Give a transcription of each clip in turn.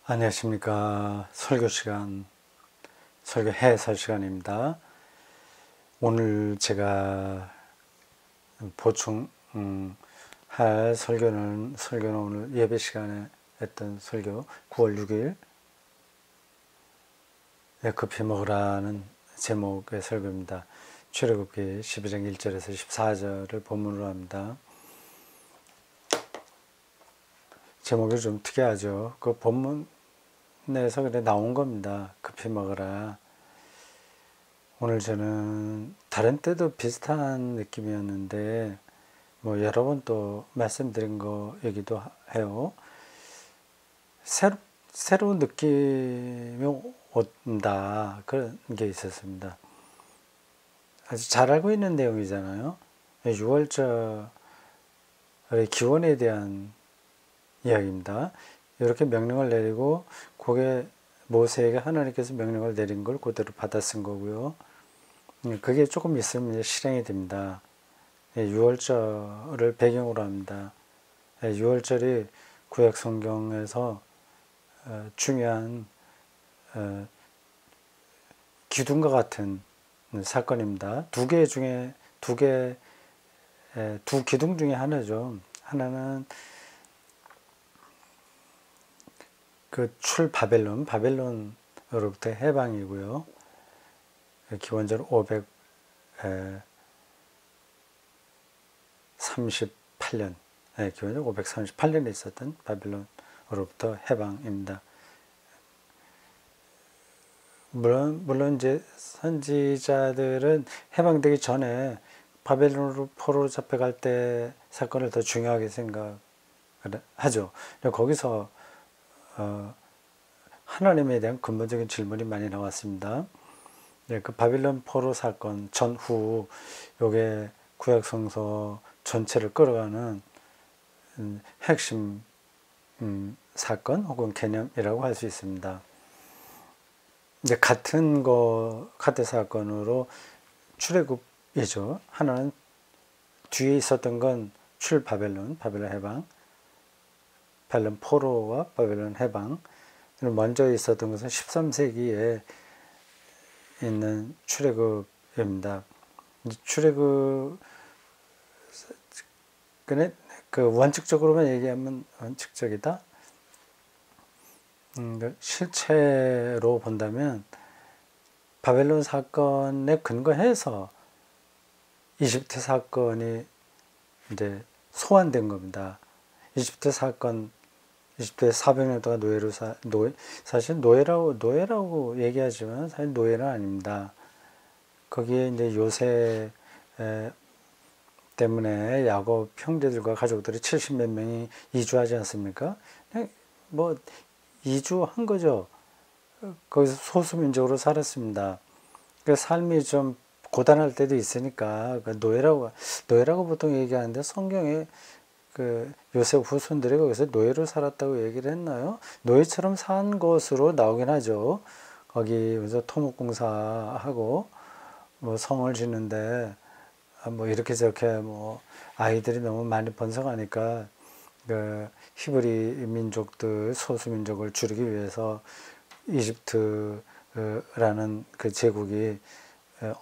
안녕하십니까. 설교 시간, 설교 해설 시간입니다. 오늘 제가 보충할 설교는 오늘 예배 시간에 했던 설교 9월 6일 급히 먹으라는 제목의 설교입니다. 출애굽기 12장 1절에서 14절을 본문으로 합니다. 제목이 좀 특이하죠. 그 본문에서 그래 나온 겁니다. 급히 먹으라. 오늘 저는 다른 때도 비슷한 느낌이었는데 뭐 여러 번 또 말씀드린 거 얘기도 해요. 새로운 느낌이 온다 그런 게 있었습니다. 아주 잘 알고 있는 내용이잖아요. 6월절의 기원에 대한 이야기입니다. 이렇게 명령을 내리고 그게 모세에게 하나님께서 명령을 내린 걸 그대로 받아 쓴 거고요. 그게 조금 있으면 실행이 됩니다. 6월절을 배경으로 합니다. 6월절이 구약 성경에서 중요한 기둥과 같은 사건입니다. 두 기둥 중에 하나죠. 하나는 그 바벨론으로부터 해방이고요. 기원전 538년, 기원전 538년에 있었던 바벨론으로부터 해방입니다. 물론 이제 선지자들은 해방되기 전에 바벨론으로 포로로 잡혀갈 때 사건을 더 중요하게 생각을 하죠. 거기서 하나님에 대한 근본적인 질문이 많이 나왔습니다. 그 바빌론 포로 사건 전후 요게 구약 성서 전체를 끌어가는 핵심 사건 혹은 개념이라고 할 수 있습니다. 이제 같은 사건으로 출애굽이죠. 하나는 뒤에 있었던 건 바벨론 해방, 바벨론 포로와 바벨론 해방. 먼저 있었던 것은 13세기에 있는 출애굽입니다. 출애굽 그 원칙적으로만 얘기하면 원칙적이다. 실체로 본다면 바벨론 사건에 근거해서 이집트 사건이 이제 소환된 겁니다. 이집트에 400년 동안 사실 노예라고 얘기하지만 사실 노예는 아닙니다. 거기에 이제 요새 때문에 야곱 형제들과 가족들이 70몇 명이 이주하지 않습니까? 뭐 이주한 거죠. 거기서 소수민족으로 살았습니다. 그 삶이 좀 고단할 때도 있으니까 노예라고 보통 얘기하는데 성경에 그 요셉 후손들이 거기서 노예로 살았다고 얘기를 했나요? 노예처럼 산 것으로 나오긴 하죠. 거기서 토목공사하고 뭐 성을 짓는데 뭐 이렇게 저렇게 뭐 아이들이 너무 많이 번성하니까 그 히브리 민족들 소수 민족을 줄이기 위해서 이집트라는 그 제국이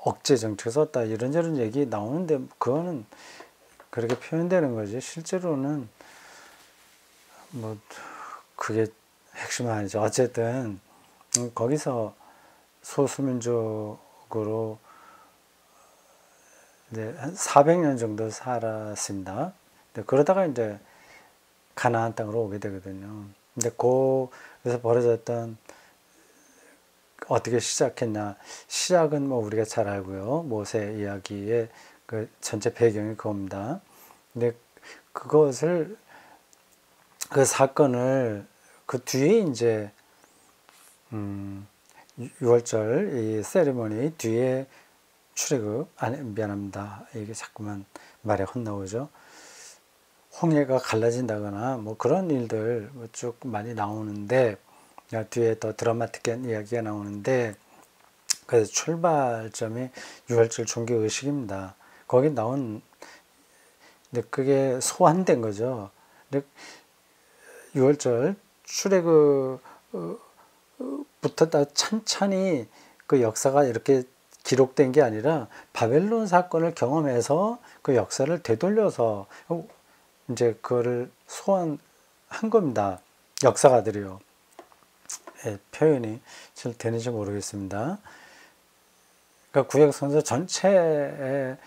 억제 정책을 썼다 이런저런 얘기 나오는데 그거는 그렇게 표현되는 거지 실제로는 뭐 그게 핵심은 아니죠. 어쨌든 거기서 소수민족으로 이제 한 400년 정도 살았습니다. 그러다가 이제 가나안 땅으로 오게 되거든요. 근데 거기서 벌어졌던 어떻게 시작했냐? 시작은 뭐 우리가 잘 알고요. 모세 이야기의 그 전체 배경이 그겁니다. 근데 그 사건을 그 뒤에 이제 6월절 이 세리머니 뒤에 미안합니다. 이게 자꾸만 말에 헛나오죠. 홍해가 갈라진다거나 뭐 그런 일들 쭉 많이 나오는데 뒤에 더 드라마틱한 이야기가 나오는데 그래서 출발점이 6월절 종교의식입니다. 거기 나온 근데 그게 소환된 거죠. 근데 6월절 출애굽 부터 다 찬찬히 그 역사가 이렇게 기록된 게 아니라 바벨론 사건을 경험해서 그 역사를 되돌려서 이제 그거를 소환한 겁니다. 역사가들이요. 예, 표현이 잘 되는지 모르겠습니다. 그러니까 구약성서 전체의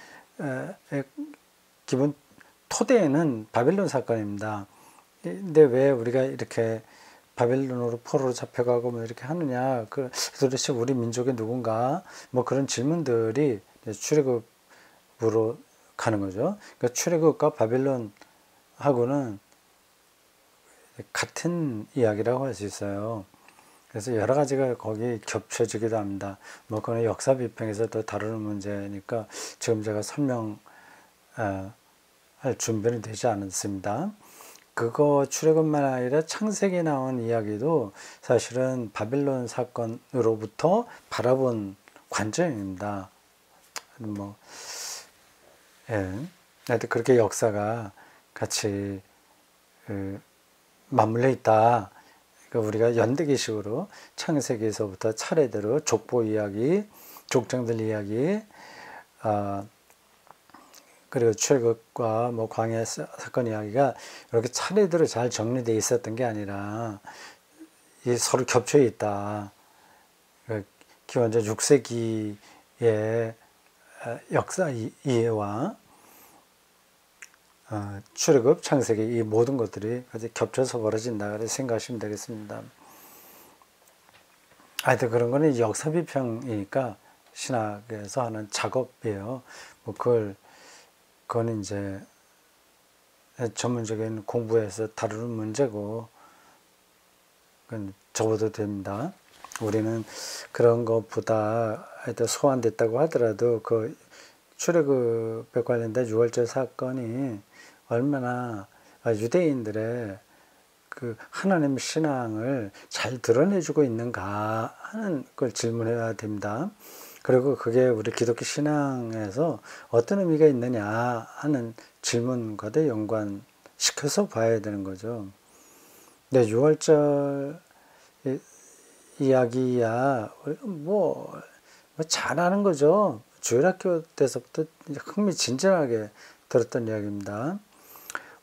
기본 토대는 바벨론 사건입니다. 근데 왜 우리가 이렇게 바벨론으로 포로로 잡혀가고 뭐 이렇게 하느냐, 도대체 우리 민족의 누군가, 뭐 그런 질문들이 출애굽으로 가는 거죠. 그러니까 출애굽과 바벨론하고는 같은 이야기라고 할 수 있어요. 그래서 여러 가지가 거기 겹쳐지기도 합니다. 뭐 그건 역사 비평에서 더 다루는 문제니까 지금 제가 설명할 준비는 되지 않았습니다. 그거 출애굽만 아니라 창세기에 나온 이야기도 사실은 바벨론 사건으로부터 바라본 관점입니다. 뭐, 예. 하여튼 그렇게 역사가 같이 맞물려 있다. 그러니까 우리가 연대기식으로 창세기에서부터 차례대로 족보 이야기, 족장들 이야기, 그리고 출애굽과 뭐 광야 사건 이야기가 이렇게 차례대로 잘 정리되어 있었던 게 아니라 서로 겹쳐 있다. 기원전 6세기의 역사 이해와 출애굽, 창세기 이 모든 것들이 같이 겹쳐서 벌어진다. 그렇게 생각하시면 되겠습니다. 하여튼 그런 거는 역사 비평이니까 신학에서 하는 작업이에요. 뭐 그건 이제 전문적인 공부에서 다루는 문제고, 그건 접어도 됩니다. 우리는 그런 것보다 하여튼 소환됐다고 하더라도 그 출애굽에 관련된 6월절 사건이 얼마나 유대인들의 그 하나님 신앙을 잘 드러내주고 있는가 하는 걸 질문해야 됩니다. 그리고 그게 우리 기독교 신앙에서 어떤 의미가 있느냐 하는 질문과도 연관시켜서 봐야 되는 거죠. 근데 6월절 이야기야 뭐 잘하는 거죠. 주일학교 때서부터 흥미진진하게 들었던 이야기입니다.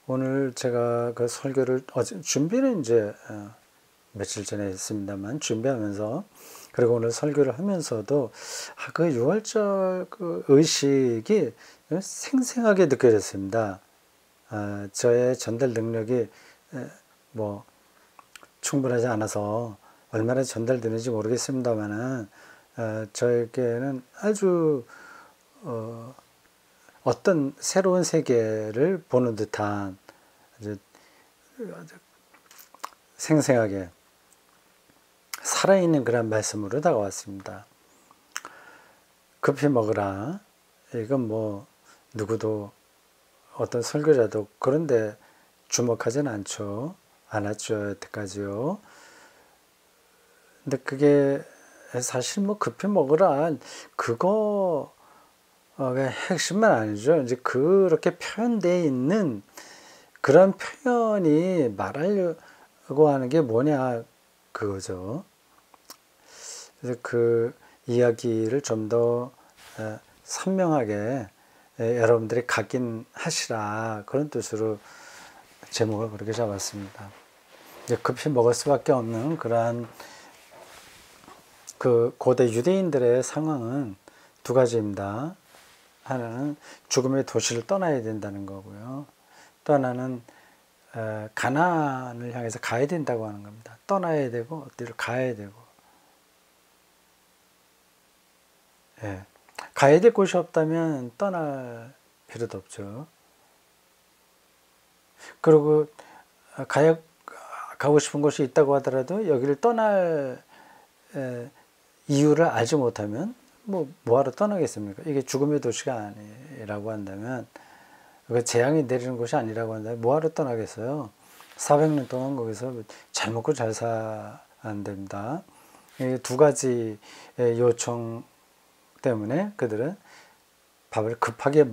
오늘 제가 그 설교를 준비는 이제 며칠 전에 했습니다만 준비하면서, 그리고 오늘 설교를 하면서도 그 6월절 그 의식이 생생하게 느껴졌습니다. 저의 전달 능력이 뭐 충분하지 않아서 얼마나 전달되는지 모르겠습니다만은 저에게는 아주 어떤 새로운 세계를 보는 듯한 아주 생생하게 살아있는 그런 말씀으로 다가왔습니다. 급히 먹으라. 이건 뭐 누구도 어떤 설교자도 그런데 주목하진 않았죠 여태까지요. 근데 그게 사실 뭐 급히 먹으라 그거가 핵심만 아니죠. 이제 그렇게 표현되어 있는 그런 표현이 말하려고 하는 게 뭐냐 그거죠. 그래서 그 이야기를 좀 더 선명하게 여러분들이 각인하시라 그런 뜻으로 제목을 그렇게 잡았습니다. 이제 급히 먹을 수밖에 없는 그러한 그 고대 유대인들의 상황은 두 가지입니다. 하나는 죽음의 도시를 떠나야 된다는 거고요. 또 하나는 가나안을 향해서 가야 된다고 하는 겁니다. 떠나야 되고 어디를 가야 되고. 예. 가야 될 곳이 없다면 떠날 필요도 없죠. 그리고 가고 싶은 곳이 있다고 하더라도 여기를 떠날 이유를 알지 못하면 뭐하러 떠나겠습니까? 이게 죽음의 도시가 아니라고 한다면, 재앙이 내리는 곳이 아니라고 한다면 뭐하러 떠나겠어요? 400년 동안 거기서 잘 먹고 잘 사는 됩니다. 이 두 가지 요청 때문에 그들은 밥을 급하게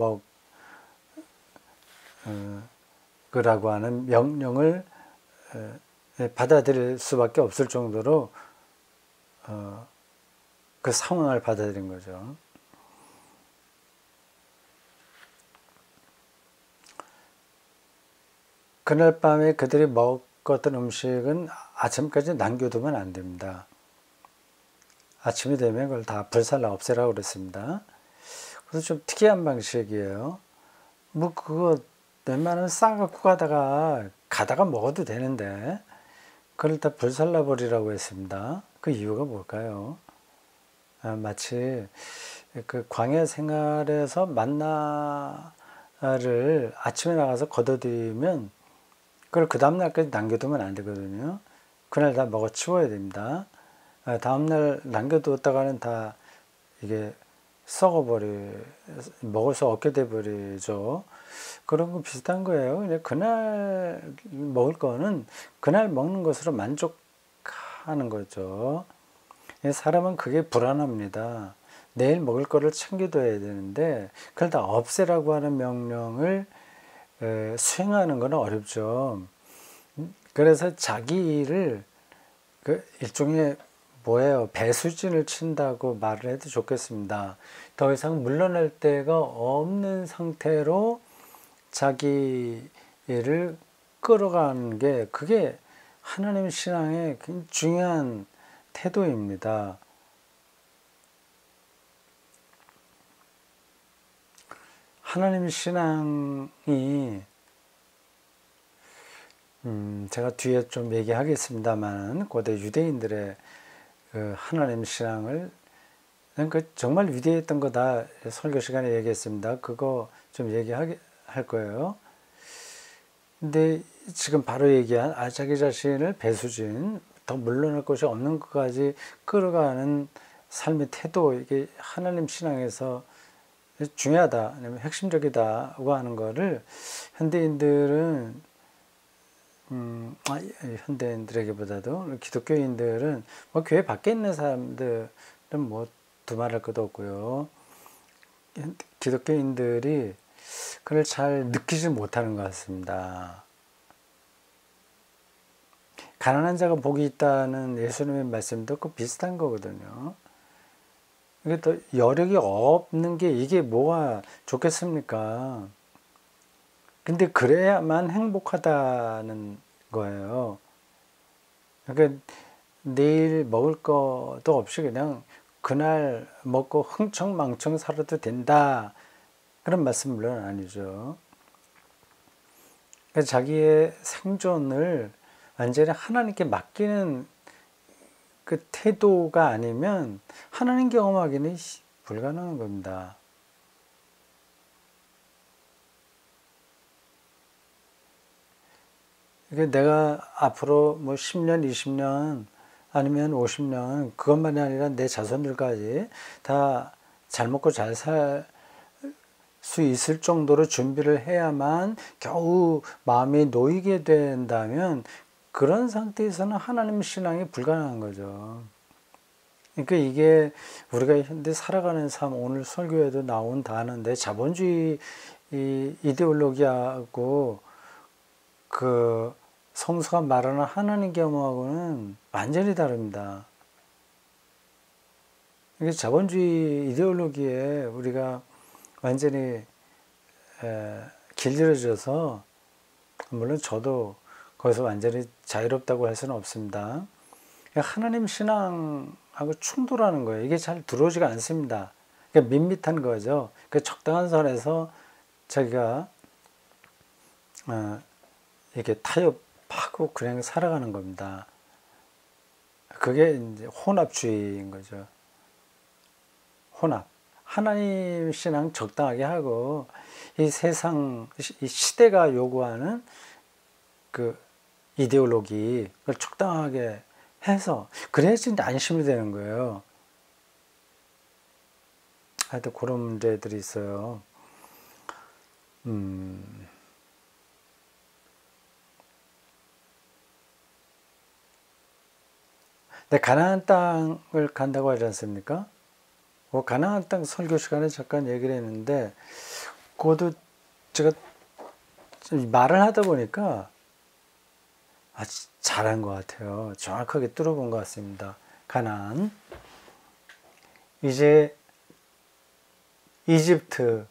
먹으라고 하는 명령을 받아들일 수밖에 없을 정도로 그 상황을 받아들인 거죠. 그날 밤에 그들이 먹었던 음식은 아침까지 남겨두면 안 됩니다. 아침이 되면 그걸 다 불살라 없애라고 그랬습니다. 그래서 좀 특이한 방식이에요. 뭐 그거 웬만하면 싸갖고 가다가 먹어도 되는데 그걸 다 불살라 버리라고 했습니다. 그 이유가 뭘까요? 마치 그 광야 생활에서 만나를 아침에 나가서 걷어들이면 그걸 그 다음날까지 남겨두면 안 되거든요. 그날 다 먹어 치워야 됩니다. 다음날 남겨두었다가는 다 이게 먹을 수 없게 돼버리죠. 그런 거 비슷한 거예요. 그날 먹을 거는 그날 먹는 것으로 만족하는 거죠. 사람은 그게 불안합니다. 내일 먹을 거를 챙겨둬야 되는데 그걸 다 없애라고 하는 명령을 수행하는 건 어렵죠. 그래서 자기 일을 일종의 배수진을 친다고 말을 해도 좋겠습니다. 더 이상 물러날 데가 없는 상태로 자기 일을 끌어가는 게 그게 하나님 신앙의 굉장히 중요한 태도입니다. 하나님 신앙이 제가 뒤에 좀 얘기하겠습니다만 고대 유대인들의 그 하나님 신앙을 정말 위대했던 거다 설교 시간에 얘기했습니다. 그거 좀 얘기할 거예요. 근데 지금 바로 얘기한 자기 자신을 배수진, 더 물러날 것이 없는 것까지 끌어가는 삶의 태도, 이게 하나님 신앙에서 중요하다, 아니면 핵심적이다고 하는 거를 현대인들은 현대인들에게보다도 기독교인들은 뭐 교회 밖에 있는 사람들은 뭐 두말할 것도 없고요. 기독교인들이 그걸 잘 느끼지 못하는 것 같습니다. 가난한 자가 복이 있다는 예수님의 말씀도 그 비슷한 거거든요. 이게 또 여력이 없는 게 이게 뭐가 좋겠습니까? 근데 그래야만 행복하다는 거예요. 그러니까 내일 먹을 것도 없이 그냥 그날 먹고 흥청망청 살아도 된다. 그런 말씀 물론 아니죠. 그러니까 자기의 생존을 완전히 하나님께 맡기는 그 태도가 아니면 하나님 경험하기는 불가능한 겁니다. 그러니까 내가 앞으로 뭐 10년, 20년 아니면 50년 그것만이 아니라 내 자손들까지 다 잘 먹고 잘 살 수 있을 정도로 준비를 해야만 겨우 마음이 놓이게 된다면 그런 상태에서는 하나님 신앙이 불가능한 거죠. 그러니까 이게 우리가 현대 살아가는 삶, 오늘 설교에도 나온 단어인데 자본주의 이데올로기하고 그 성수가 말하는 하나님 경험하고는 완전히 다릅니다. 이게 자본주의 이데올로기에 우리가 완전히 길들여져서, 물론 저도 거기서 완전히 자유롭다고 할 수는 없습니다. 하나님 신앙하고 충돌하는 거예요. 이게 잘 들어오지가 않습니다. 그러니까 밋밋한 거죠. 그 적당한 선에서 자기가 이렇게 타협하고 그냥 살아가는 겁니다. 그게 이제 혼합주의인 거죠. 혼합. 하나님 신앙 적당하게 하고 이 세상, 이 시대가 요구하는 그 이데올로기 그걸 적당하게 해서 그래야지 안심이 되는 거예요. 하여튼 그런 문제들이 있어요. 가나안 땅을 간다고 하지 않습니까? 가나안 땅 설교 시간에 잠깐 얘기를 했는데 그것도 제가 말을 하다 보니까 아주 잘한 것 같아요. 정확하게 뚫어본 것 같습니다. 가나안. 이제 이집트에서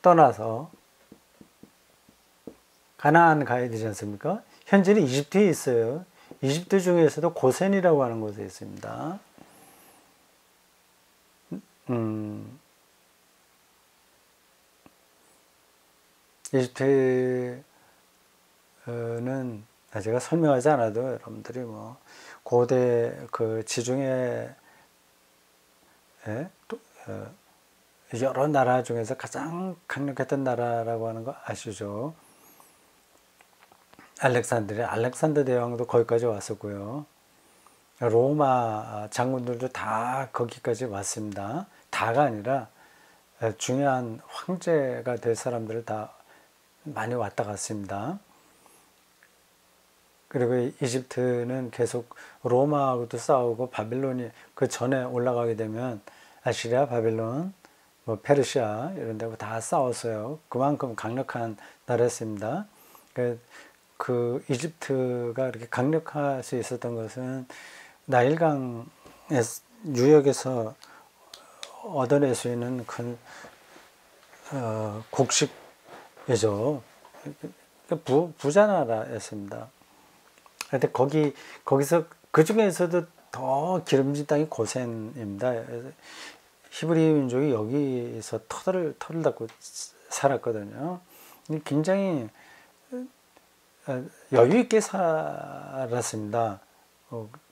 떠나서 가나안 가야 되지 않습니까? 현재는 이집트에 있어요. 이집트 중에서도 고센이라고 하는 곳에 있습니다. 이집트는 제가 설명하지 않아도 여러분들이 뭐 고대 그 지중해 여러 나라 중에서 가장 강력했던 나라라고 하는 거 아시죠? 알렉산더 대왕도 거기까지 왔었고요. 로마 장군들도 다 거기까지 왔습니다. 다가 아니라 중요한 황제가 될 사람들을 다 많이 왔다 갔습니다. 그리고 이집트는 계속 로마하고도 싸우고 바빌론이 그 전에 올라가게 되면 아시리아, 바빌론, 뭐 페르시아 이런 데하고 다 싸웠어요. 그만큼 강력한 나라였습니다. 그 이집트가 이렇게 강력할 수 있었던 것은 나일강 유역에서 얻어낼 수 있는 큰 곡식이죠. 부자 나라였습니다. 근데 거기서 그 중에서도 더 기름진 땅이 고센입니다. 히브리 민족이 여기서 터를 닦고 살았거든요. 굉장히 여유 있게 살았습니다.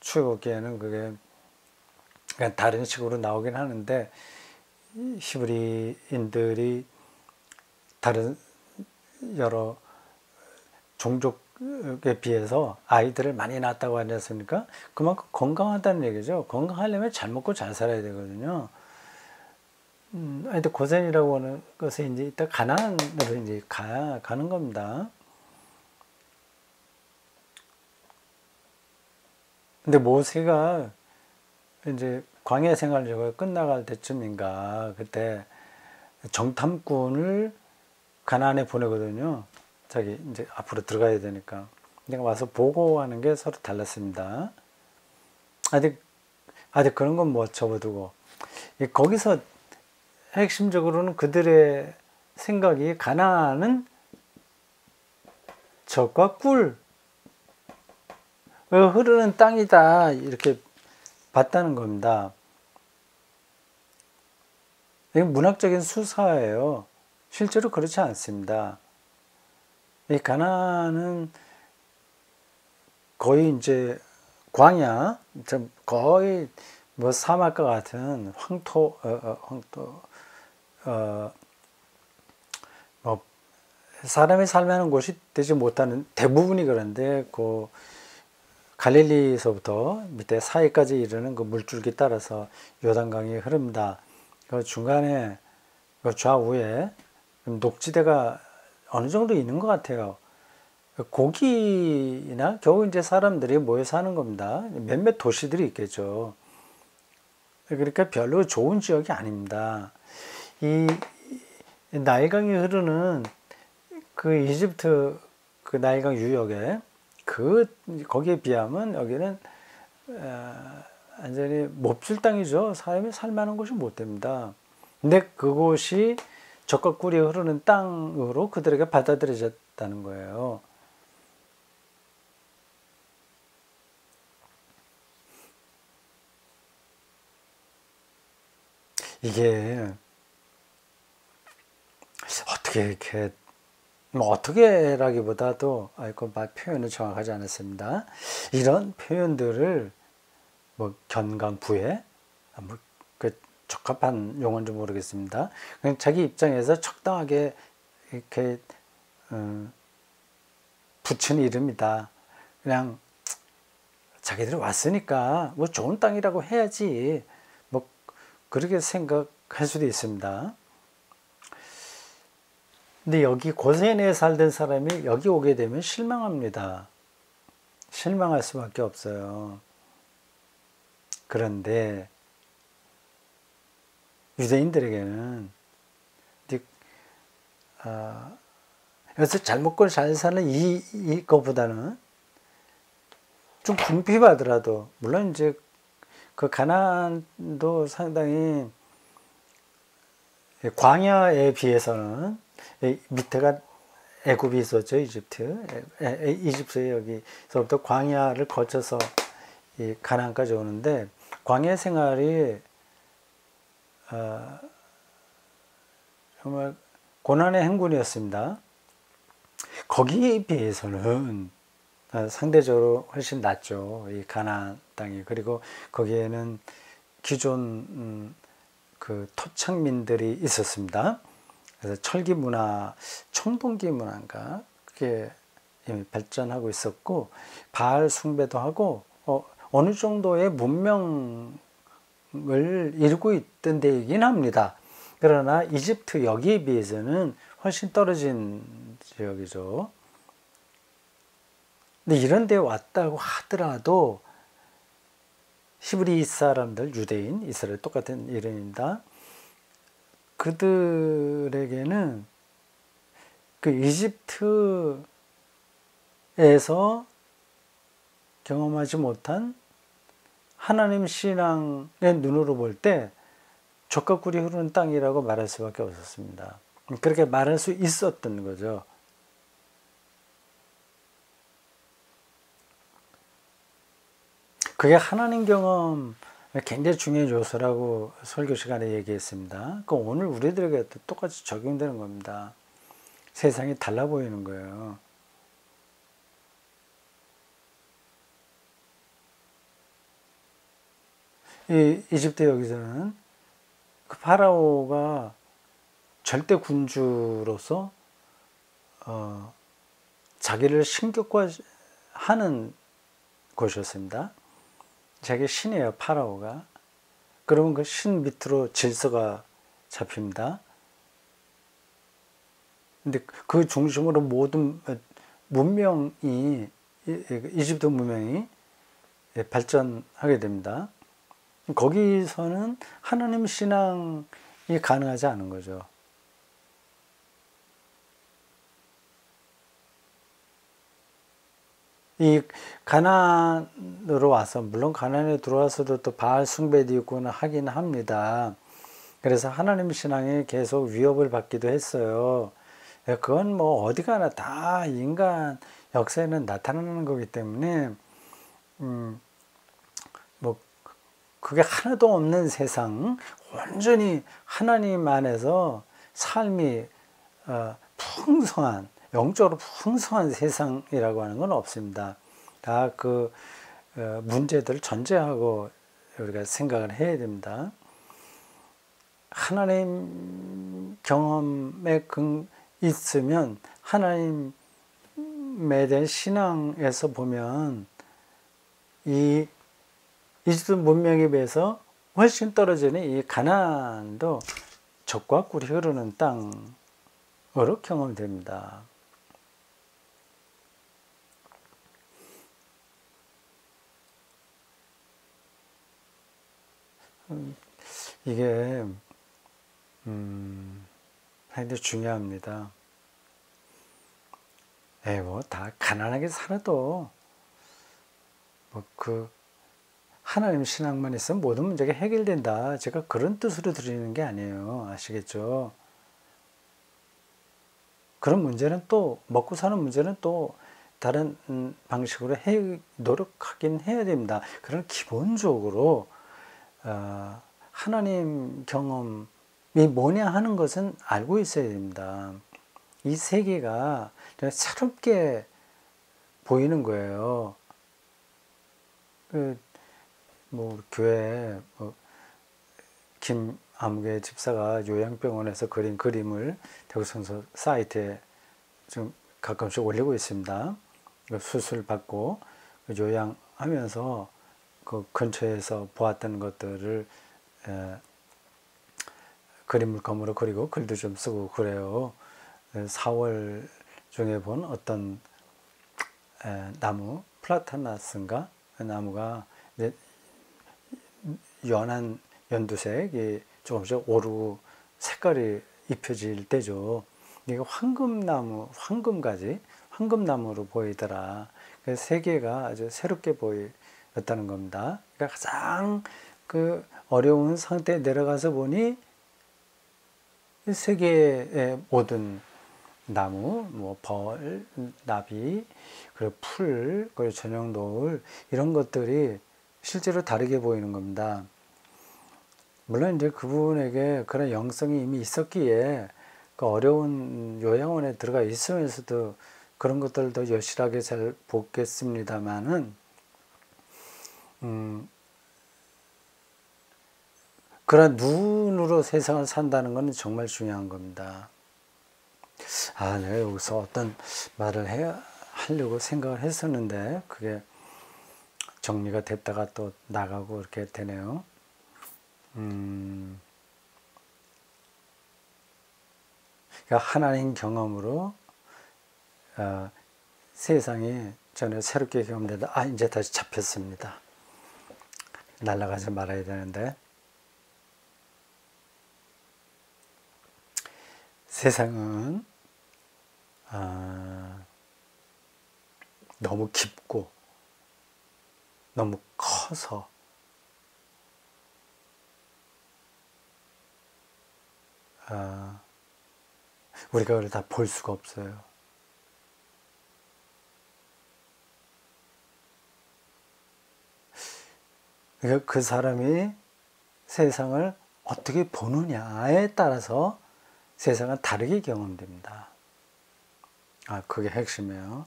출애굽기에는 그게 다른 식으로 나오긴 하는데 히브리인들이 다른 여러 종족에 비해서 아이들을 많이 낳았다고 하지 않습니까? 그만큼 건강하다는 얘기죠. 건강하려면 잘 먹고 잘 살아야 되거든요. 하여튼 고센이라고 하는 것에 이제 이따 가나안으로 이제 가는 겁니다. 근데 모세가 이제 광야 생활이 끝나갈 때쯤인가 그때 정탐꾼을 가나안에 보내거든요. 자기 이제 앞으로 들어가야 되니까. 내가 와서 보고하는 게 서로 달랐습니다. 아직 그런 건 뭐 접어두고 거기서 핵심적으로는 그들의 생각이 가나안은 젖과 꿀 흐르는 땅이다 이렇게 봤다는 겁니다. 이건 문학적인 수사예요. 실제로 그렇지 않습니다. 이 가나안은 거의 이제 광야, 거의 뭐 사막과 같은 뭐 사람이 살만한 곳이 되지 못하는 대부분이 그런데 그 갈릴리에서부터 밑에 사이까지 이르는 그 물줄기 따라서 요단강이 흐릅니다. 그 중간에 그 좌우에 녹지대가 어느 정도 있는 것 같아요. 고기나 겨우 이제 사람들이 모여 사는 겁니다. 몇몇 도시들이 있겠죠. 그러니까 별로 좋은 지역이 아닙니다. 이 나일강이 흐르는 그 이집트 그 나일강 유역에 거기에 비하면 여기는 완전히 몹쓸 땅이죠. 사람이 살만한 곳이 못 됩니다. 근데 그곳이 젖과 꿀이 흐르는 땅으로 그들에게 받아들여졌다는 거예요. 이게 어떻게 이렇게 뭐 어떻게라기보다도 표현은 정확하지 않았습니다. 이런 표현들을 뭐 견강부에 그 적합한 용어인지 모르겠습니다. 그냥 자기 입장에서 적당하게 이렇게 붙인 이름이다. 그냥 자기들이 왔으니까 뭐 좋은 땅이라고 해야지 뭐 그렇게 생각할 수도 있습니다. 근데 여기 고센에 살던 사람이 여기 오게 되면 실망합니다. 실망할 수밖에 없어요. 그런데 유대인들에게는 그래서 잘 먹고 잘 사는 이거보다는 좀 궁핍하더라도, 물론 이제 그 가나안도 상당히 광야에 비해서는 밑에가 애굽이 있었죠. 이집트. 이집트에 여기서부터 광야를 거쳐서 이 가나안까지 오는데, 광야 생활이 정말 고난의 행군이었습니다. 거기에 비해서는 상대적으로 훨씬 낫죠. 이 가나안 땅이. 그리고 거기에는 기존 그 토착민들이 있었습니다. 그래서 철기 문화, 청동기 문화인가 그게 발전하고 있었고, 바알 숭배도 하고 어느 정도의 문명을 이루고 있던 데이긴 합니다. 그러나 이집트 여기에 비해서는 훨씬 떨어진 지역이죠. 근데 이런 데 왔다고 하더라도 히브리 사람들, 유대인, 이스라엘 똑같은 이름입니다. 그들에게는 그 이집트에서 경험하지 못한 하나님 신앙의 눈으로 볼 때 젖과 꿀이 흐르는 땅이라고 말할 수밖에 없었습니다. 그렇게 말할 수 있었던 거죠. 그게 하나님 경험 굉장히 중요한 요소라고 설교 시간에 얘기했습니다. 그 오늘 우리들에게 똑같이 적용되는 겁니다. 세상이 달라 보이는 거예요. 이집트 여기서는 그 파라오가 절대 군주로서 자기를 신격화하는 곳이었습니다. 자기 신이에요, 파라오가. 그러면 그 신 밑으로 질서가 잡힙니다. 근데 그 중심으로 모든 문명이, 이집트 문명이 발전하게 됩니다. 거기서는 하나님 신앙이 가능하지 않은 거죠. 이 가나안으로 와서, 물론 가나안에 들어와서도 또 바알 숭배도 있고는 하긴 합니다. 그래서 하나님 신앙에 계속 위협을 받기도 했어요. 그건 뭐 어디 가나 다 인간 역사에는 나타나는 거기 때문에 뭐 그게 하나도 없는 세상, 온전히 하나님 안에서 삶이 풍성한, 영적으로 풍성한 세상이라고 하는 건 없습니다. 다 그 문제들을 전제하고 우리가 생각을 해야 됩니다. 하나님 경험에 있으면, 하나님에 대한 신앙에서 보면 이 이집트 문명에 비해서 훨씬 떨어지는 이 가나안도 젖과 꿀이 흐르는 땅으로 경험됩니다. 이게 상당히 중요합니다. 뭐 다 가난하게 살아도 뭐 그 하나님 신앙만 있으면 모든 문제가 해결된다, 제가 그런 뜻으로 드리는 게 아니에요. 아시겠죠? 그런 문제는 또, 먹고 사는 문제는 또 다른 방식으로 노력하긴 해야 됩니다. 그러나 기본적으로 하나님 경험이 뭐냐 하는 것은 알고 있어야 됩니다. 이 세계가 새롭게 보이는 거예요. 뭐 교회 김아무개 집사가 요양병원에서 그린 그림을 대구성서 사이트에 좀 가끔씩 올리고 있습니다. 수술 받고 요양하면서 그 근처에서 보았던 것들을 그림 물감으로 그리고 글도 좀 쓰고 그래요. 4월 중에 본 어떤 나무, 플라타나스인가? 그 나무가 이제 연한 연두색이 조금씩 오르고 색깔이 입혀질 때죠. 이게 황금나무, 황금가지, 황금나무로 보이더라. 그래서 세계가 아주 새롭게 보였다는 겁니다. 그러니까 가장 그 어려운 상태에 내려가서 보니 세계의 모든 나무, 뭐 벌, 나비, 그리고 풀, 그리고 저녁 노을 이런 것들이 실제로 다르게 보이는 겁니다. 물론 이제 그분에게 그런 영성이 이미 있었기에 그 어려운 요양원에 들어가 있으면서도 그런 것들도 여실하게 잘 보겠습니다만은 그런 눈으로 세상을 산다는 것은 정말 중요한 겁니다. 내가 여기서 어떤 말을 하려고 생각을 했었는데 그게 정리가 됐다가 또 나가고 이렇게 되네요. 그러니까 하나님 경험으로 세상이 전혀 새롭게 경험되다. 이제 다시 잡혔습니다. 날아가지 말아야 되는데 세상은 너무 깊고 너무 커서 우리가 그걸 다 볼 수가 없어요. 그러니까 그 사람이 세상을 어떻게 보느냐에 따라서 세상은 다르게 경험됩니다. 그게 핵심이에요.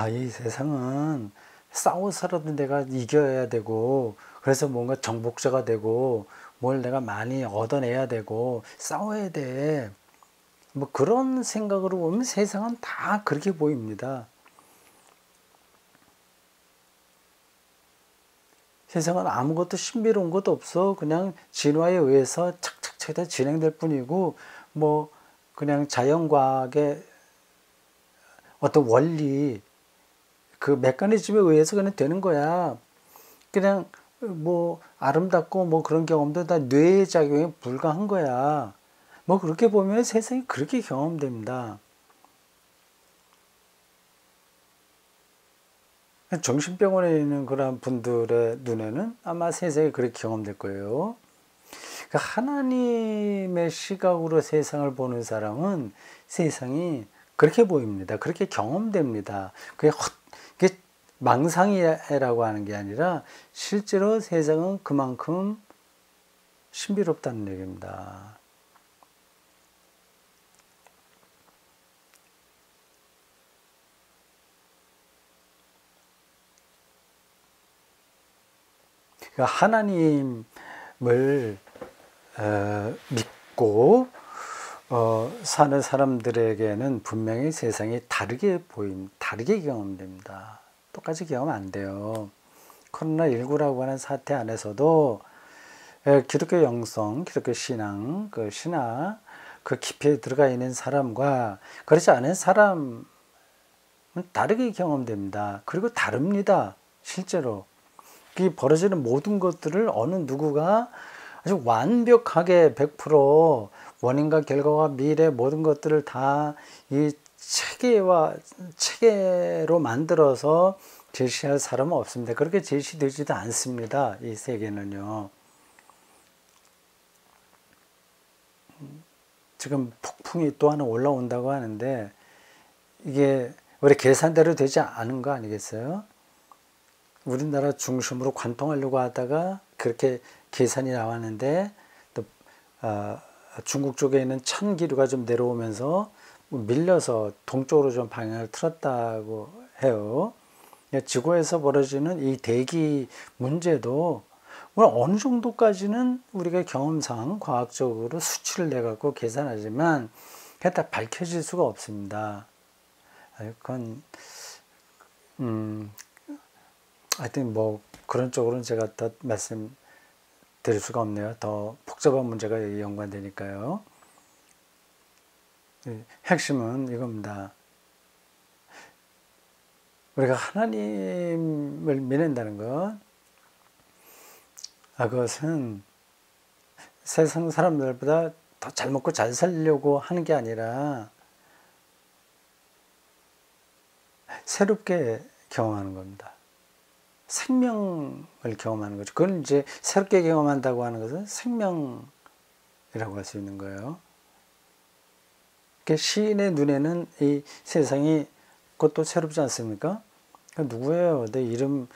이 세상은 싸워서라도 내가 이겨야 되고, 그래서 뭔가 정복자가 되고, 뭘 내가 많이 얻어내야 되고, 싸워야 돼. 뭐 그런 생각으로 보면 세상은 다 그렇게 보입니다. 세상은 아무것도 신비로운 것도 없어. 그냥 진화에 의해서 착착착 진행될 뿐이고, 뭐 그냥 자연과학의 어떤 원리, 그 메커니즘에 의해서 그냥 되는 거야. 그냥 뭐 아름답고 뭐 그런 경험도 다 뇌의 작용에 불과한 거야. 뭐 그렇게 보면 세상이 그렇게 경험됩니다. 정신병원에 있는 그런 분들의 눈에는 아마 세상이 그렇게 경험될 거예요. 그러니까 하나님의 시각으로 세상을 보는 사람은 세상이 그렇게 보입니다. 그렇게 경험됩니다. 그게 망상이라고 하는 게 아니라 실제로 세상은 그만큼 신비롭다는 얘기입니다. 그러니까 하나님을 믿고 사는 사람들에게는 분명히 세상이 다르게 경험됩니다. 똑같이 경험 안 돼요. 코로나19라고 하는 사태 안에서도 기독교 영성, 기독교 신앙, 그 신화, 그 깊이에 들어가 있는 사람과 그렇지 않은 사람은 다르게 경험됩니다. 그리고 다릅니다. 실제로. 이 벌어지는 모든 것들을 어느 누구가 아주 완벽하게 100% 원인과 결과와 미래 모든 것들을 다 이 체계로 만들어서 제시할 사람은 없습니다. 그렇게 제시되지도 않습니다. 이 세계는요. 지금 폭풍이 또 하나 올라온다고 하는데 이게 우리 계산대로 되지 않은 거 아니겠어요? 우리나라 중심으로 관통하려고 하다가 그렇게 계산이 나왔는데 또 중국 쪽에 있는 찬기류가 좀 내려오면서 밀려서 동쪽으로 좀 방향을 틀었다고 해요. 지구에서 벌어지는 이 대기 문제도 어느 정도까지는 우리가 경험상 과학적으로 수치를 내갖고 계산하지만 그게 다 밝혀질 수가 없습니다. 그건 하여튼 뭐 그런 쪽으로는 제가 더 말씀드릴 수가 없네요. 더 복잡한 문제가 연관되니까요. 핵심은 이겁니다. 우리가 하나님을 믿는다는 것, 그것은 세상 사람들보다 더 잘 먹고 잘 살려고 하는 게 아니라 새롭게 경험하는 겁니다. 생명을 경험하는 거죠. 그건 이제 새롭게 경험한다고 하는 것은 생명이라고 할 수 있는 거예요. 시인의 눈에는 이 세상이 그것도 새롭지 않습니까? 누구예요? 내 이름이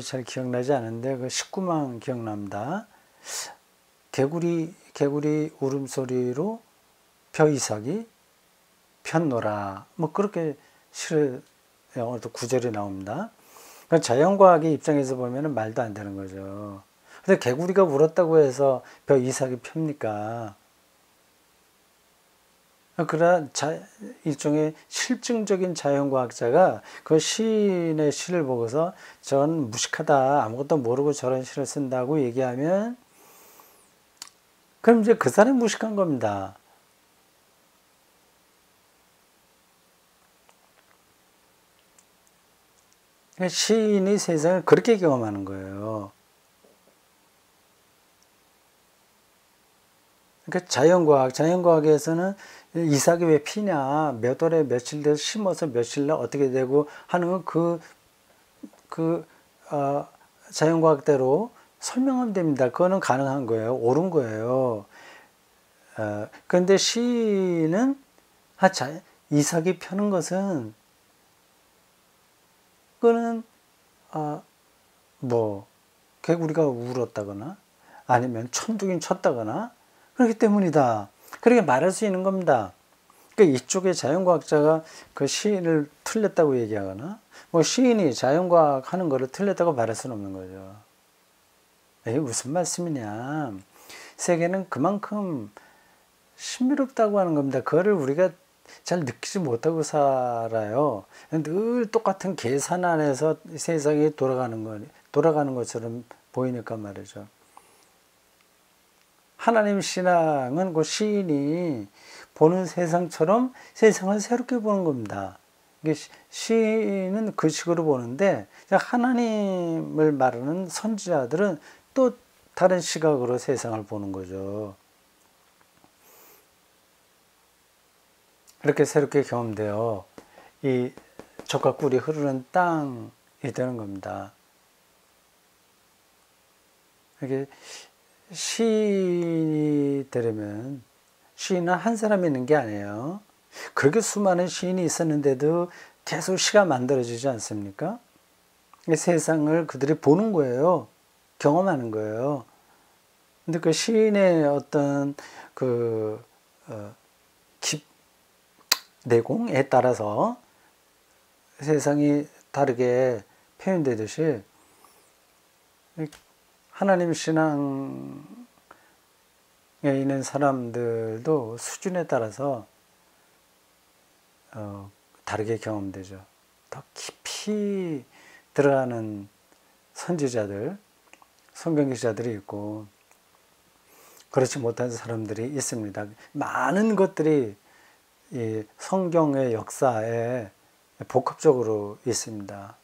잘 기억나지 않는데 그 19만 기억납니다. 개구리 울음소리로 벼이삭이 폈노라. 뭐 그렇게 시를 어떤 구절이 나옵니다. 그러니까 자연과학의 입장에서 보면 말도 안 되는 거죠. 근데 개구리가 울었다고 해서 벼이삭이 핍니까? 그러나 일종의 실증적인 자연과학자가 그 시인의 시를 보고서 전 무식하다, 아무것도 모르고 저런 시를 쓴다고 얘기하면 그럼 이제 그 사람이 무식한 겁니다. 시인이 세상을 그렇게 경험하는 거예요. 그러니까 자연과학에서는 이삭이 왜 피냐, 몇 월에 며칠 돼서 심어서 며칠 날 어떻게 되고 하는 건 자연과학대로 설명하면 됩니다. 그거는 가능한 거예요. 옳은 거예요. 그런데 시인은 이삭이 펴는 것은 그거는 개구리가 울었다거나 아니면 천둥이 쳤다거나 그렇기 때문이다. 그렇게 말할 수 있는 겁니다. 그러니까 이쪽에 자연과학자가 그 시인을 틀렸다고 얘기하거나 뭐 시인이 자연과학 하는 거를 틀렸다고 말할 수는 없는 거죠. 이게 무슨 말씀이냐. 세계는 그만큼 신비롭다고 하는 겁니다. 그거를 우리가 잘 느끼지 못하고 살아요. 늘 똑같은 계산 안에서 세상이 돌아가는 것처럼 보이니까 말이죠. 하나님 신앙은 그 시인이 보는 세상처럼 세상을 새롭게 보는 겁니다. 시인은 그 식으로 보는데 하나님을 말하는 선지자들은 또 다른 시각으로 세상을 보는 거죠. 이렇게 새롭게 경험되어 이 젖과 꿀이 흐르는 땅이 되는 겁니다. 이게 시인이 되려면 시인은 한 사람이 있는 게 아니에요. 그렇게 수많은 시인이 있었는데도 계속 시가 만들어지지 않습니까? 세상을 그들이 보는 거예요. 경험하는 거예요. 근데 그 시인의 어떤 내공에 따라서 세상이 다르게 표현되듯이 하나님 신앙에 있는 사람들도 수준에 따라서 다르게 경험되죠. 더 깊이 들어가는 선지자들, 성경 기자들이 있고 그렇지 못한 사람들이 있습니다. 많은 것들이 이 성경의 역사에 복합적으로 있습니다.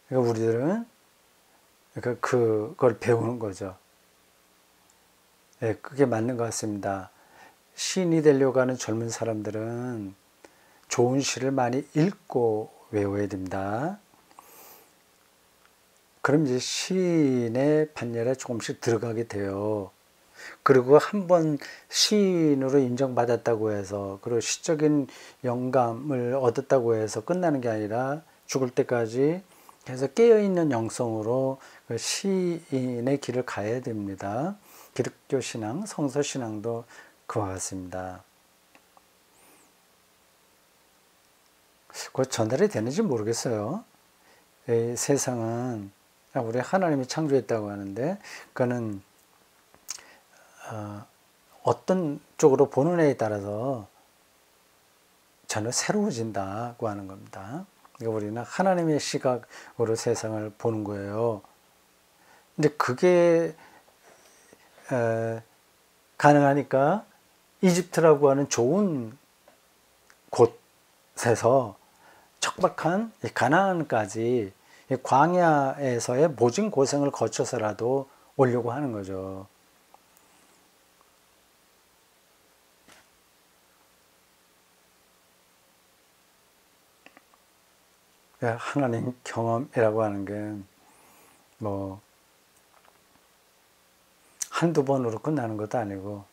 그러니까 우리들은 그걸 배우는 거죠. 네, 그게 맞는 것 같습니다. 시인이 되려고 하는 젊은 사람들은 좋은 시를 많이 읽고 외워야 됩니다. 그럼 이제 시인의 판열에 조금씩 들어가게 돼요. 그리고 한번 시인으로 인정받았다고 해서 그리고 시적인 영감을 얻었다고 해서 끝나는 게 아니라 죽을 때까지 계속 깨어있는 영성으로 그 시인의 길을 가야 됩니다. 기독교 신앙, 성서 신앙도 그와 같습니다. 그거 전달이 되는지 모르겠어요. 세상은 우리 하나님이 창조했다고 하는데 그거는 어떤 쪽으로 보는 애에 따라서 전혀 새로워진다고 하는 겁니다. 그러니까 우리는 하나님의 시각으로 세상을 보는 거예요. 근데 그게 가능하니까 이집트라고 하는 좋은 곳에서 척박한 가나안까지 이 광야에서의 모진 고생을 거쳐서라도 오려고 하는 거죠. 하나님 경험이라고 하는 게 뭐 한두 번으로 끝나는 것도 아니고,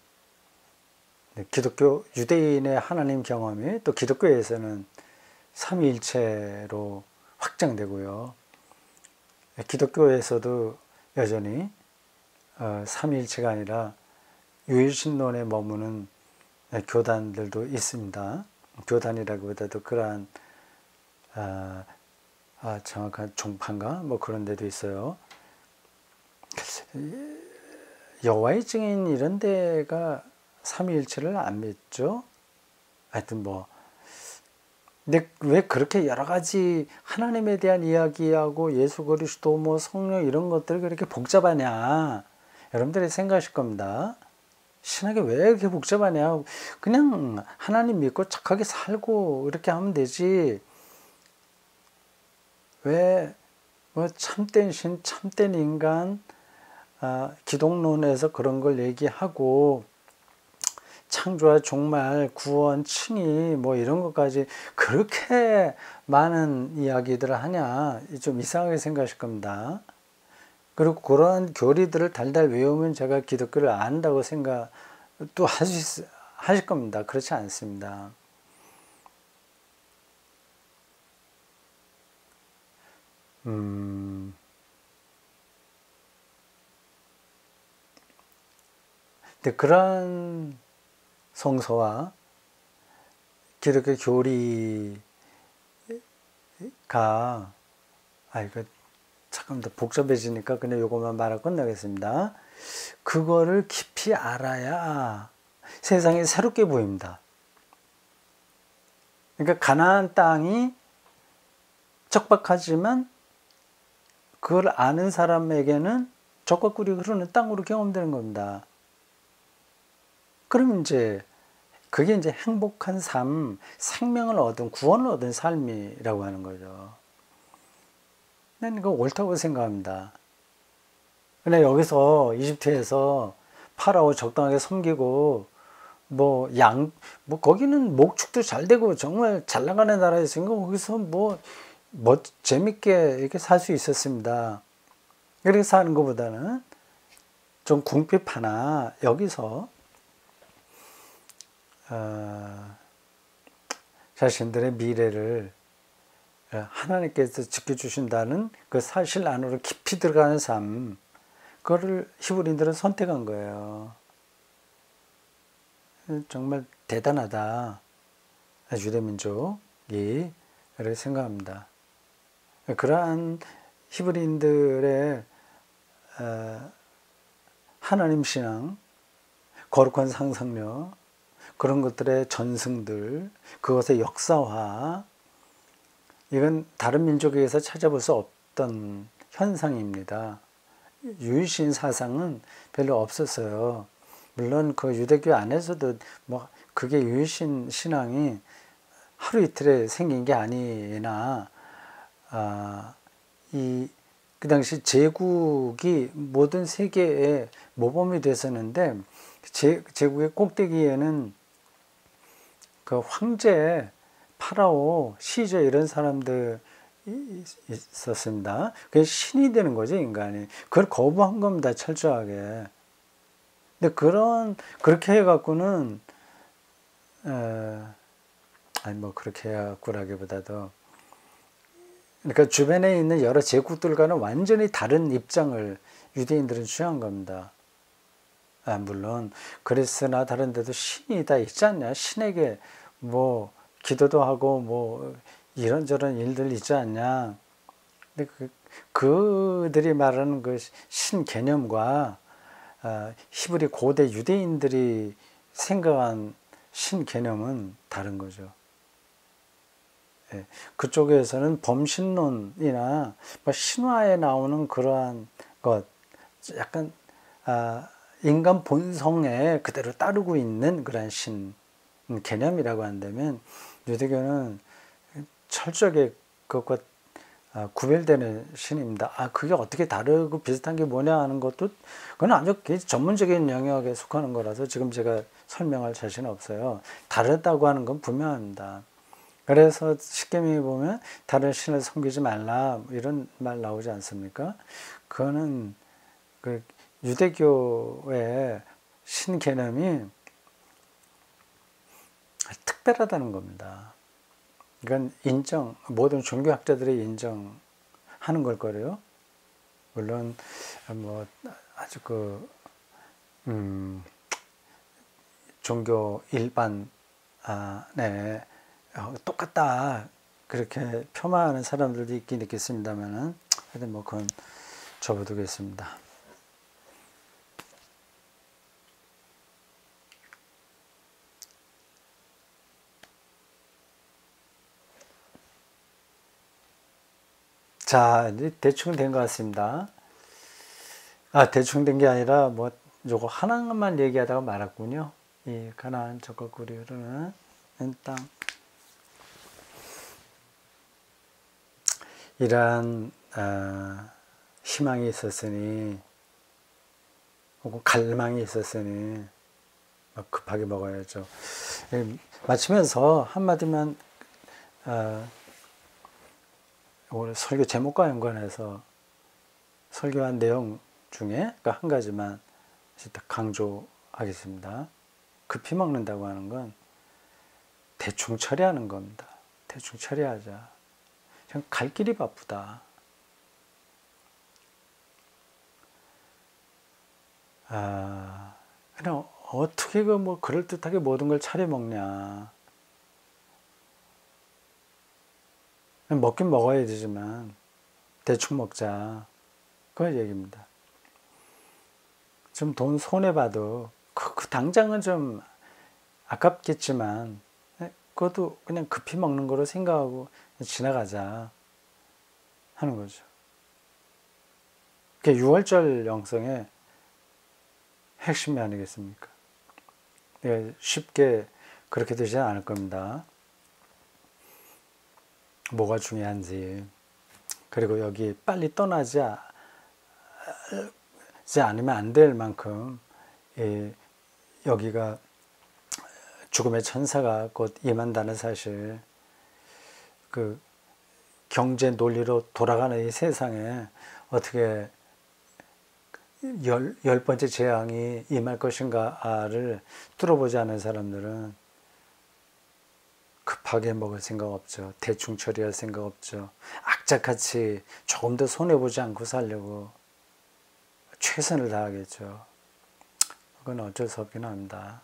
기독교 유대인의 하나님 경험이 또 기독교에서는 삼위일체로 확장되고요. 기독교에서도 여전히 삼위일체가 아니라 유일신론에 머무는 교단들도 있습니다. 교단이라기보다도 그러한 정확한 종파인가 뭐 그런 데도 있어요. 여호와의 증인 이런 데가 삼위일체를 안 믿죠. 하여튼 뭐 근데 왜 그렇게 여러 가지 하나님에 대한 이야기하고 예수 그리스도 뭐 성령 이런 것들을 그렇게 복잡하냐, 여러분들이 생각하실 겁니다. 신학이 왜 이렇게 복잡하냐, 그냥 하나님 믿고 착하게 살고 이렇게 하면 되지, 왜 뭐 참된 신 참된 인간 기독론에서 그런 걸 얘기하고 창조와 종말, 구원, 칭의 뭐 이런 것까지 그렇게 많은 이야기들을 하냐, 좀 이상하게 생각하실 겁니다. 그리고 그런 교리들을 달달 외우면 제가 기독교를 안다고 생각 또 하실 겁니다. 그렇지 않습니다. 근데 그런 성서와 기독교 교리가 이거 잠깐 더 복잡해지니까 그냥 요것만 말하고 끝나겠습니다. 그거를 깊이 알아야 세상이 새롭게 보입니다. 그러니까 가나안 땅이 척박하지만 그걸 아는 사람에게는 젖과 꿀이 흐르는 땅으로 경험되는 겁니다. 그럼 이제 그게 이제 행복한 삶, 생명을 얻은, 구원을 얻은 삶이라고 하는 거죠. 난 이거 옳다고 생각합니다. 근데 여기서 이집트에서 파라오 적당하게 섬기고 뭐 거기는 목축도 잘 되고 정말 잘 나가는 나라였으니까 거기서 뭐 재밌게 이렇게 살 수 있었습니다. 그렇게 사는 것보다는 좀 궁핍하나 여기서 자신들의 미래를 하나님께서 지켜주신다는 그 사실 안으로 깊이 들어가는 삶, 그거를 히브리인들은 선택한 거예요. 정말 대단하다, 유대민족이, 이렇게 생각합니다. 그러한 히브리인들의 하나님 신앙, 거룩한 상상력, 그런 것들의 전승들, 그것의 역사화, 이건 다른 민족에서 찾아볼 수 없던 현상입니다. 유일신 사상은 별로 없었어요. 물론 그 유대교 안에서도 뭐 그게 유일신 신앙이 하루 이틀에 생긴 게 아니나 그 당시 제국이 모든 세계에 모범이 됐었는데 제국의 꼭대기에는 그 황제, 파라오, 시저 이런 사람들이 있었습니다. 그게 신이 되는 거죠, 인간이. 그걸 거부한 겁니다, 철저하게. 근데 그렇게 해갖고는 그렇게 해갖고라기보다도, 그러니까 주변에 있는 여러 제국들과는 완전히 다른 입장을 유대인들은 취한 겁니다. 물론 그리스나 다른 데도 신이 다 있지 않냐, 신에게 뭐 기도도 하고 뭐 이런저런 일들 있지 않냐. 근데 그들이 말하는 그 신 개념과 히브리 고대 유대인들이 생각한 신 개념은 다른 거죠. 그쪽에서는 범신론이나 신화에 나오는 그러한 것, 약간 인간 본성에 그대로 따르고 있는 그런 신 개념이라고 한다면, 유대교는 철저하게 그것과 구별되는 신입니다. 그게 어떻게 다르고 비슷한 게 뭐냐 하는 것도 그건 아주 전문적인 영역에 속하는 거라서 지금 제가 설명할 자신은 없어요. 다르다고 하는 건 분명합니다. 그래서 십계명에 보면 다른 신을 섬기지 말라 이런 말 나오지 않습니까? 그거는 그 유대교의 신 개념이 특별하다는 겁니다. 이건 모든 종교학자들이 인정하는 걸 거래요. 물론 뭐 아주 종교 일반 네 똑같다 그렇게 폄하하는 사람들도 있긴 있겠습니다만은 하여튼 뭐 그건 접어두겠습니다. 자, 이제 대충 된 것 같습니다. 대충 된 게 아니라 뭐 요거 하나만 얘기하다가 말았군요. 이 가나안 적과 꿀이 흐르는 땅. 이러한 희망이 있었으니 혹은 갈망이 있었으니 급하게 먹어야죠. 마치면서 한마디만 오늘 설교 제목과 연관해서 설교한 내용 중에 한 가지만 강조하겠습니다. 급히 먹는다고 하는 건 대충 처리하는 겁니다. 대충 처리하자. 그냥 갈 길이 바쁘다. 그냥 어떻게 뭐 그럴듯하게 모든 걸 차려 먹냐. 먹긴 먹어야 되지만 대충 먹자. 그 얘기입니다. 좀 돈 손해봐도 그 당장은 좀 아깝겠지만 그것도 그냥 급히 먹는 거로 생각하고 지나가자 하는 거죠. 그게 6월절 영성의 핵심이 아니겠습니까? 쉽게 그렇게 되지 않을 겁니다. 뭐가 중요한지, 그리고 여기 빨리 떠나지 않으면 안 될 만큼 여기가 죽음의 천사가 곧 임한다는 사실, 그 경제 논리로 돌아가는 이 세상에 어떻게 열 번째 재앙이 임할 것인가를 뚫어보지 않은 사람들은 급하게 먹을 생각 없죠. 대충 처리할 생각 없죠. 악착같이 조금 더 손해보지 않고 살려고 최선을 다하겠죠. 그건 어쩔 수 없긴 합니다.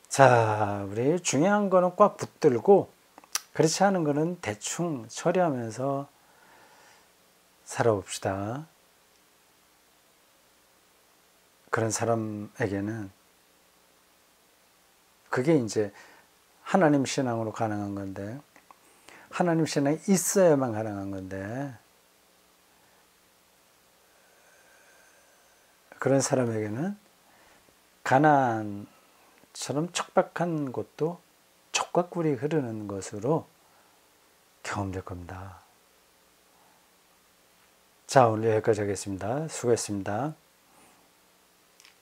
자, 우리 중요한 거는 꽉 붙들고 그렇지 않은 거는 대충 처리하면서 살아봅시다. 그런 사람에게는 그게 이제 하나님 신앙으로 가능한 건데, 하나님 신앙이 있어야만 가능한 건데, 그런 사람에게는 가나안처럼 척박한 곳도 젖과 꿀이 흐르는 것으로 경험될 겁니다. 자, 오늘 여기까지 하겠습니다. 수고했습니다.